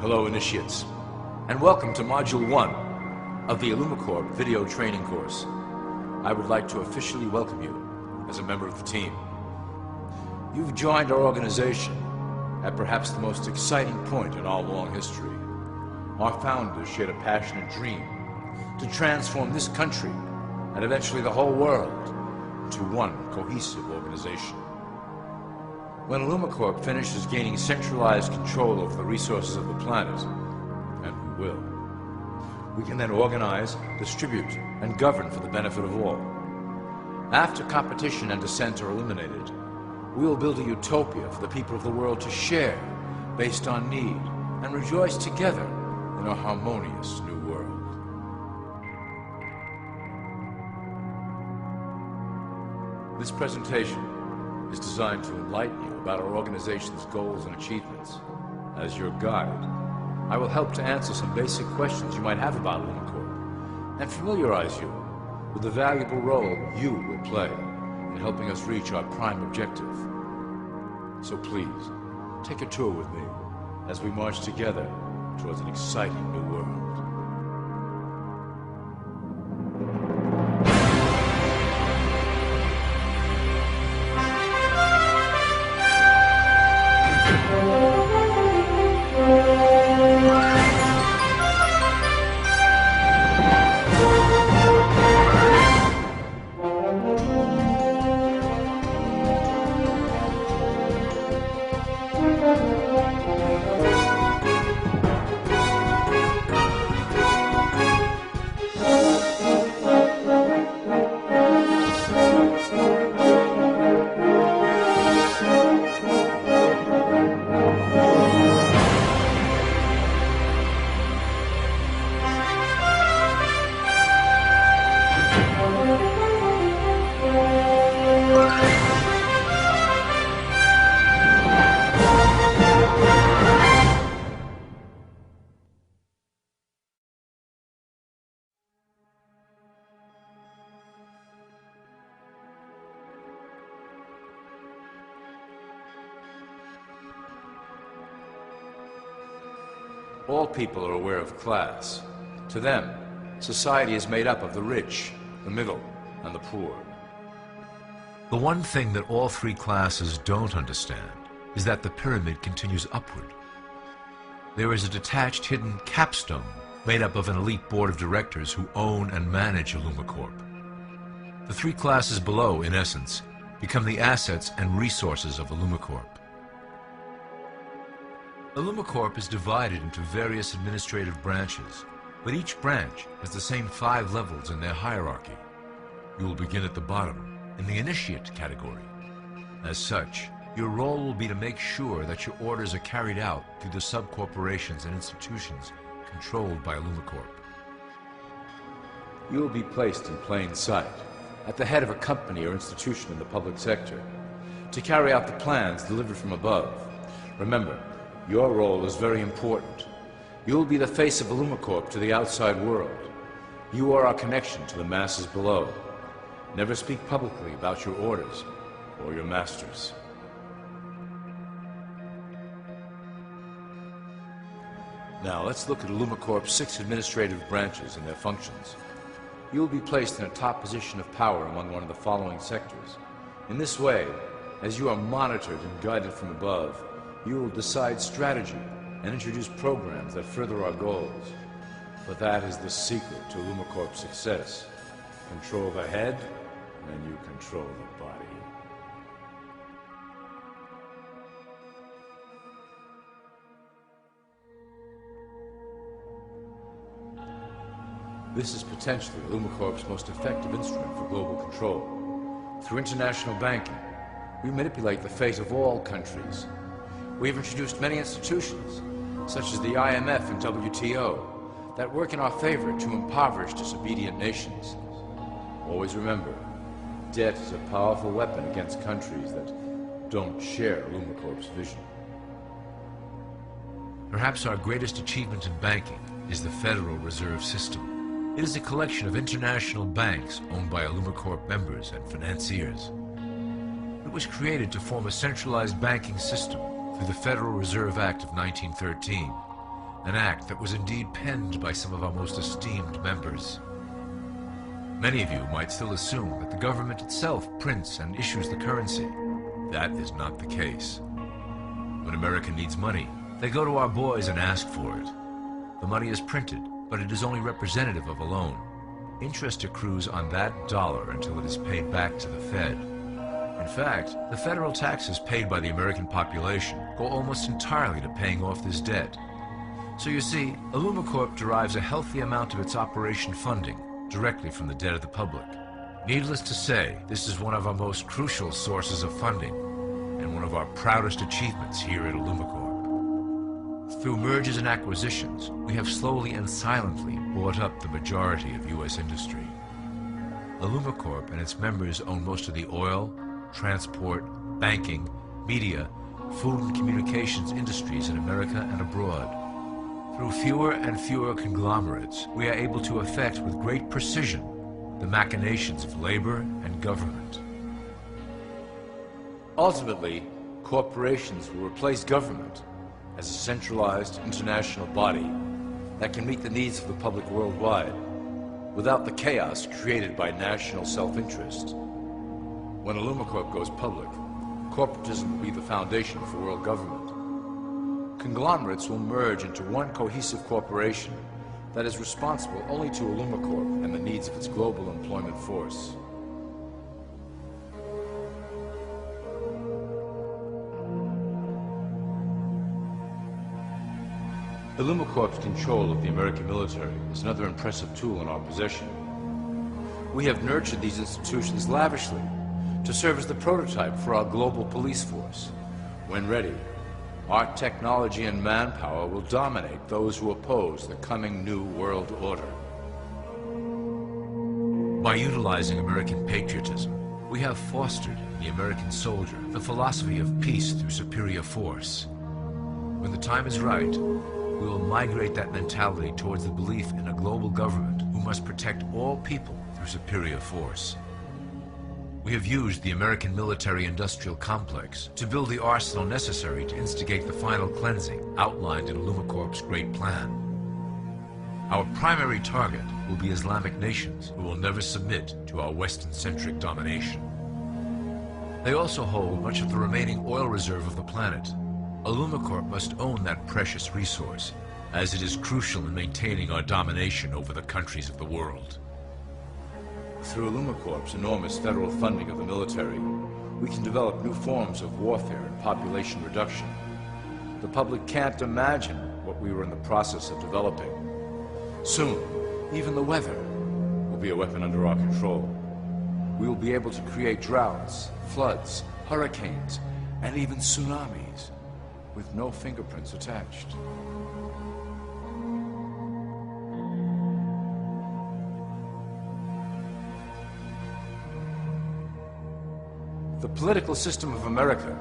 Hello, initiates, and welcome to Module 1 of the Illumicorp video training course. I would like to officially welcome you as a member of the team. You've joined our organization at perhaps the most exciting point in our long history. Our founders shared a passionate dream to transform this country and eventually the whole world into one cohesive organization. When Illumicorp finishes gaining centralized control over the resources of the planet, and we will, we can then organize, distribute, and govern for the benefit of all. After competition and dissent are eliminated, we will build a utopia for the people of the world to share based on need and rejoice together in a harmonious new world. This presentation is designed to enlighten you about our organization's goals and achievements. As your guide, I will help to answer some basic questions you might have about Illumicorp and familiarize you with the valuable role you will play in helping us reach our prime objective. So please, take a tour with me as we march together towards an exciting new world. All people are aware of class. To them, society is made up of the rich, the middle, and the poor. The one thing that all three classes don't understand is that the pyramid continues upward. There is a detached hidden capstone made up of an elite board of directors who own and manage Illumicorp. The three classes below, in essence, become the assets and resources of Illumicorp. Illumicorp is divided into various administrative branches, but each branch has the same 5 levels in their hierarchy. You will begin at the bottom, in the Initiate category. As such, your role will be to make sure that your orders are carried out through the sub-corporations and institutions controlled by Illumicorp. You will be placed in plain sight, at the head of a company or institution in the public sector, to carry out the plans delivered from above. Remember, your role is very important. You will be the face of Illumicorp to the outside world. You are our connection to the masses below. Never speak publicly about your orders or your masters. Now let's look at Illumicorp's 6 administrative branches and their functions. You will be placed in a top position of power among one of the following sectors. In this way, as you are monitored and guided from above, you will decide strategy and introduce programs that further our goals. But that is the secret to Illumicorp's success. Control the head, and you control the body. This is potentially Illumicorp's most effective instrument for global control. Through international banking, we manipulate the fate of all countries. We have introduced many institutions, such as the IMF and WTO, that work in our favor to impoverish disobedient nations. Always remember, debt is a powerful weapon against countries that don't share Illumicorp's vision. Perhaps our greatest achievement in banking is the Federal Reserve System. It is a collection of international banks owned by Illumicorp members and financiers. It was created to form a centralized banking system through the Federal Reserve Act of 1913 an act that was indeed penned by some of our most esteemed members. Many of you might still assume that the government itself prints and issues the currency. That is not the case. When America needs money, they go to our boys and ask for it. The money is printed, but it is only representative of a loan. Interest accrues on that dollar until it is paid back to the Fed. In fact, the federal taxes paid by the American population go almost entirely to paying off this debt. So you see, Illumicorp derives a healthy amount of its operation funding directly from the debt of the public. Needless to say, this is one of our most crucial sources of funding and one of our proudest achievements here at Illumicorp. Through mergers and acquisitions, we have slowly and silently bought up the majority of U.S. industry. Illumicorp and its members own most of the oil, transport, banking, media, food and communications industries in America and abroad. Through fewer and fewer conglomerates, we are able to effect with great precision the machinations of labor and government. Ultimately, corporations will replace government as a centralized international body that can meet the needs of the public worldwide without the chaos created by national self-interest. When Illumicorp goes public, corporatism will be the foundation for world government. Conglomerates will merge into one cohesive corporation that is responsible only to Illumicorp and the needs of its global employment force. Illumicorp's control of the American military is another impressive tool in our possession. We have nurtured these institutions lavishly to serve as the prototype for our global police force. When ready, our technology and manpower will dominate those who oppose the coming new world order. By utilizing American patriotism, we have fostered in the American soldier the philosophy of peace through superior force. When the time is right, we will migrate that mentality towards the belief in a global government who must protect all people through superior force. We have used the American military-industrial complex to build the arsenal necessary to instigate the final cleansing outlined in Illumicorp's great plan. Our primary target will be Islamic nations who will never submit to our Western-centric domination. They also hold much of the remaining oil reserve of the planet. Illumicorp must own that precious resource, as it is crucial in maintaining our domination over the countries of the world. Through Illumicorp's enormous federal funding of the military, we can develop new forms of warfare and population reduction. The public can't imagine what we were in the process of developing. Soon, even the weather will be a weapon under our control. We will be able to create droughts, floods, hurricanes, and even tsunamis with no fingerprints attached. The political system of America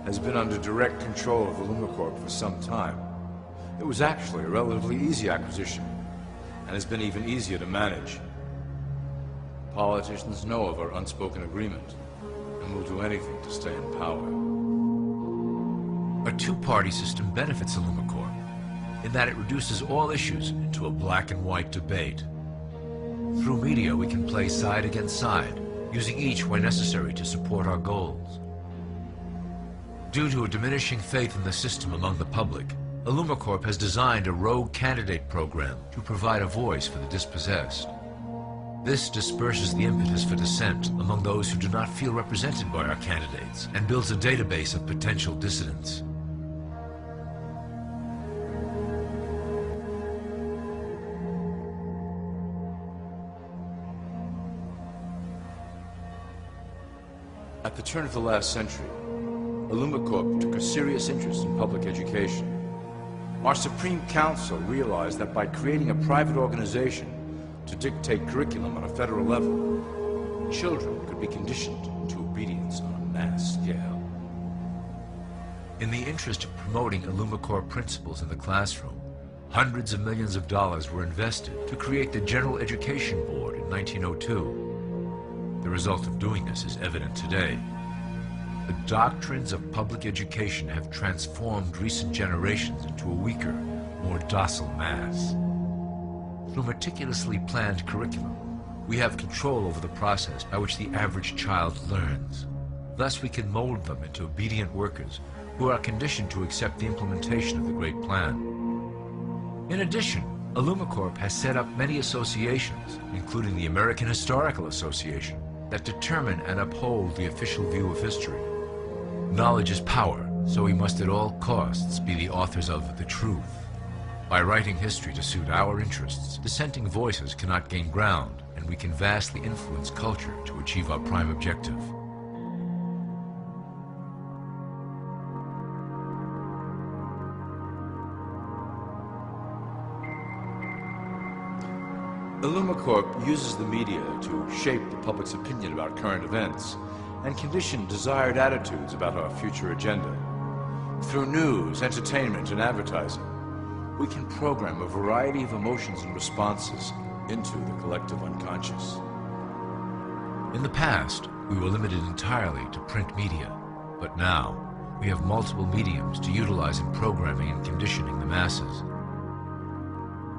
has been under direct control of Illumicorp for some time. It was actually a relatively easy acquisition, and has been even easier to manage. Politicians know of our unspoken agreement, and will do anything to stay in power. A two-party system benefits Illumicorp in that it reduces all issues into a black and white debate. Through media, we can play side against side, using each where necessary to support our goals. Due to a diminishing faith in the system among the public, Illumicorp has designed a rogue candidate program to provide a voice for the dispossessed. This disperses the impetus for dissent among those who do not feel represented by our candidates and builds a database of potential dissidents. At the turn of the last century, Illumicorp took a serious interest in public education. Our Supreme Council realized that by creating a private organization to dictate curriculum on a federal level, children could be conditioned to obedience on a mass scale. In the interest of promoting Illumicorp principles in the classroom, hundreds of millions of dollars were invested to create the General Education Board in 1902. The result of doing this is evident today. The doctrines of public education have transformed recent generations into a weaker, more docile mass. Through meticulously planned curriculum, we have control over the process by which the average child learns. Thus, we can mold them into obedient workers who are conditioned to accept the implementation of the Great Plan. In addition, Illumicorp has set up many associations, including the American Historical Association, that determine and uphold the official view of history. Knowledge is power, so we must at all costs be the authors of the truth. By writing history to suit our interests, dissenting voices cannot gain ground, and we can vastly influence culture to achieve our prime objective. Illumicorp uses the media to shape the public's opinion about current events and condition desired attitudes about our future agenda. Through news, entertainment, and advertising, we can program a variety of emotions and responses into the collective unconscious. In the past, we were limited entirely to print media, but now we have multiple mediums to utilize in programming and conditioning the masses.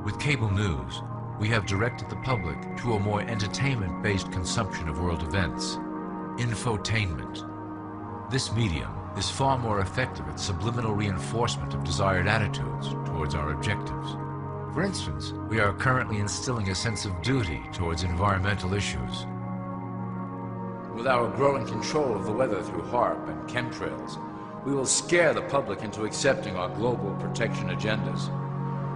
With cable news, we have directed the public to a more entertainment-based consumption of world events, infotainment. This medium is far more effective at subliminal reinforcement of desired attitudes towards our objectives. For instance, we are currently instilling a sense of duty towards environmental issues. With our growing control of the weather through HARP and chemtrails, we will scare the public into accepting our global protection agendas.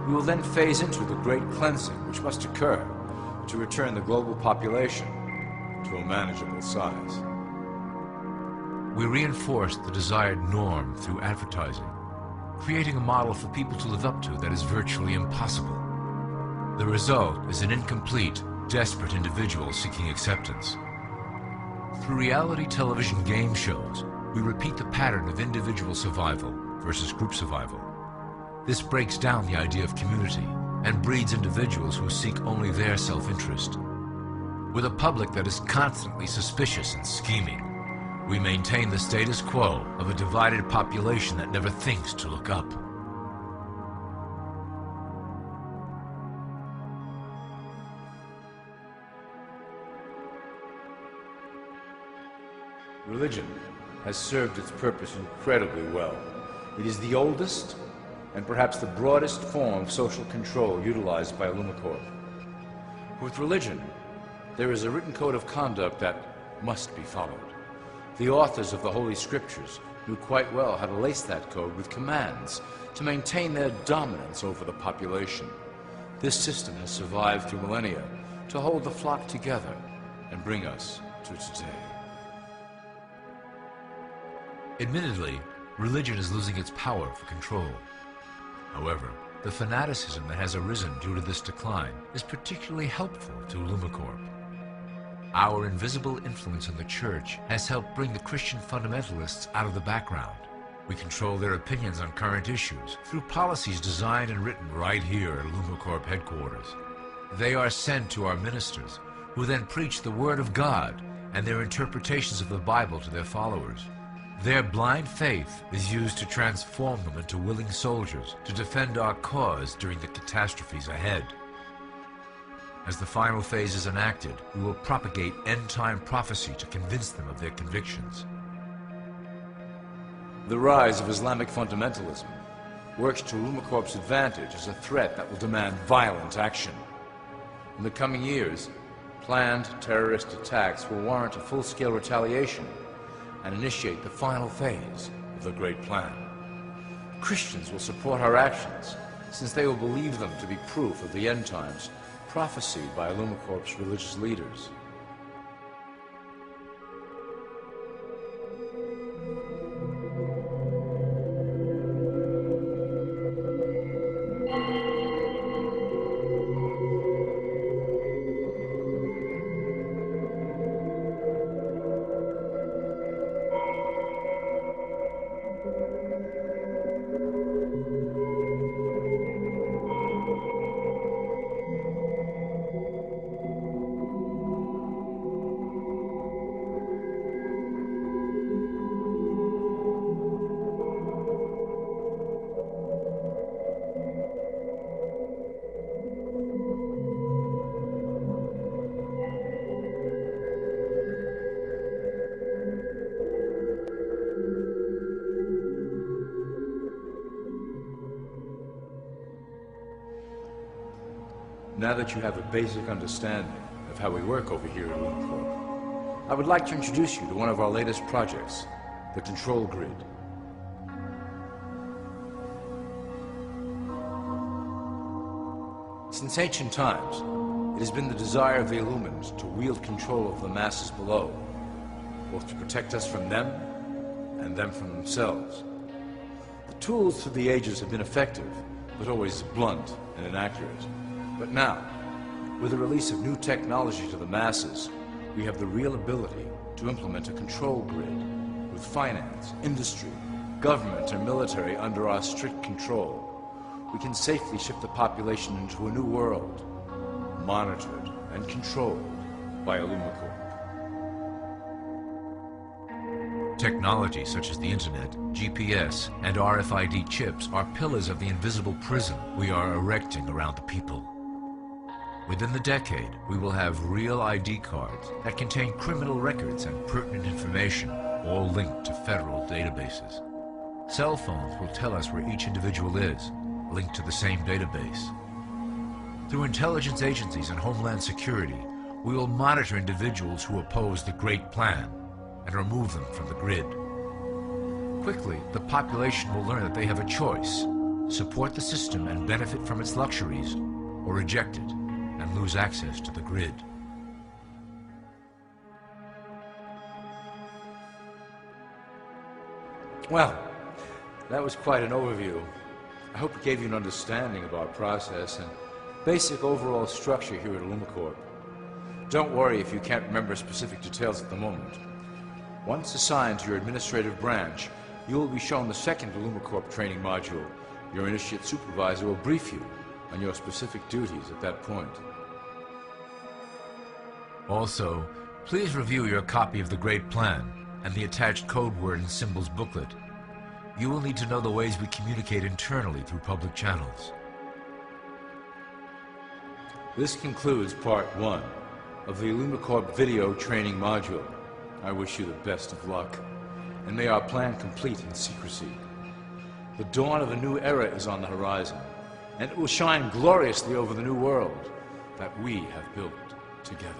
We will then phase into the great cleansing which must occur to return the global population to a manageable size. We reinforce the desired norm through advertising, creating a model for people to live up to that is virtually impossible. The result is an incomplete, desperate individual seeking acceptance. Through reality television game shows, we repeat the pattern of individual survival versus group survival. This breaks down the idea of community and breeds individuals who seek only their self-interest. With a public that is constantly suspicious and scheming, we maintain the status quo of a divided population that never thinks to look up. Religion has served its purpose incredibly well. It is the oldest and perhaps the broadest form of social control utilized by Illumicorp. With religion, there is a written code of conduct that must be followed. The authors of the Holy Scriptures knew quite well how to lace that code with commands to maintain their dominance over the population. This system has survived through millennia to hold the flock together and bring us to today. Admittedly, religion is losing its power for control. However, the fanaticism that has arisen due to this decline is particularly helpful to Illumicorp. Our invisible influence in the Church has helped bring the Christian fundamentalists out of the background. We control their opinions on current issues through policies designed and written right here at Illumicorp headquarters. They are sent to our ministers, who then preach the Word of God and their interpretations of the Bible to their followers. Their blind faith is used to transform them into willing soldiers to defend our cause during the catastrophes ahead. As the final phase is enacted, we will propagate end-time prophecy to convince them of their convictions. The rise of Islamic fundamentalism works to Illumicorp's advantage as a threat that will demand violent action. In the coming years, planned terrorist attacks will warrant a full-scale retaliation and initiate the final phase of the Great Plan. Christians will support our actions, since they will believe them to be proof of the end times prophesied by Illumicorp's religious leaders. Now that you have a basic understanding of how we work over here at Illumicorp, I would like to introduce you to one of our latest projects, the Control Grid. Since ancient times, it has been the desire of the Illumins to wield control of the masses below, both to protect us from them and them from themselves. The tools through the ages have been effective, but always blunt and inaccurate. But now, with the release of new technology to the masses, we have the real ability to implement a control grid with finance, industry, government, and military under our strict control. We can safely shift the population into a new world, monitored and controlled by Illumicorp. Technology such as the internet, GPS, and RFID chips are pillars of the invisible prison we are erecting around the people. Within the decade, we will have real ID cards that contain criminal records and pertinent information, all linked to federal databases. Cell phones will tell us where each individual is, linked to the same database. Through intelligence agencies and Homeland Security, we will monitor individuals who oppose the Great Plan and remove them from the grid. Quickly, the population will learn that they have a choice: support the system and benefit from its luxuries, or reject it and lose access to the grid. Well, that was quite an overview. I hope it gave you an understanding of our process and basic overall structure here at Illumicorp. Don't worry if you can't remember specific details at the moment. Once assigned to your administrative branch, you will be shown the second Illumicorp training module. Your initiate supervisor will brief you on your specific duties at that point. Also, please review your copy of the Great Plan and the attached code word and symbols booklet. You will need to know the ways we communicate internally through public channels. This concludes Part 1 of the Illumicorp video training module. I wish you the best of luck, and may our plan complete in secrecy. The dawn of a new era is on the horizon, and it will shine gloriously over the new world that we have built together.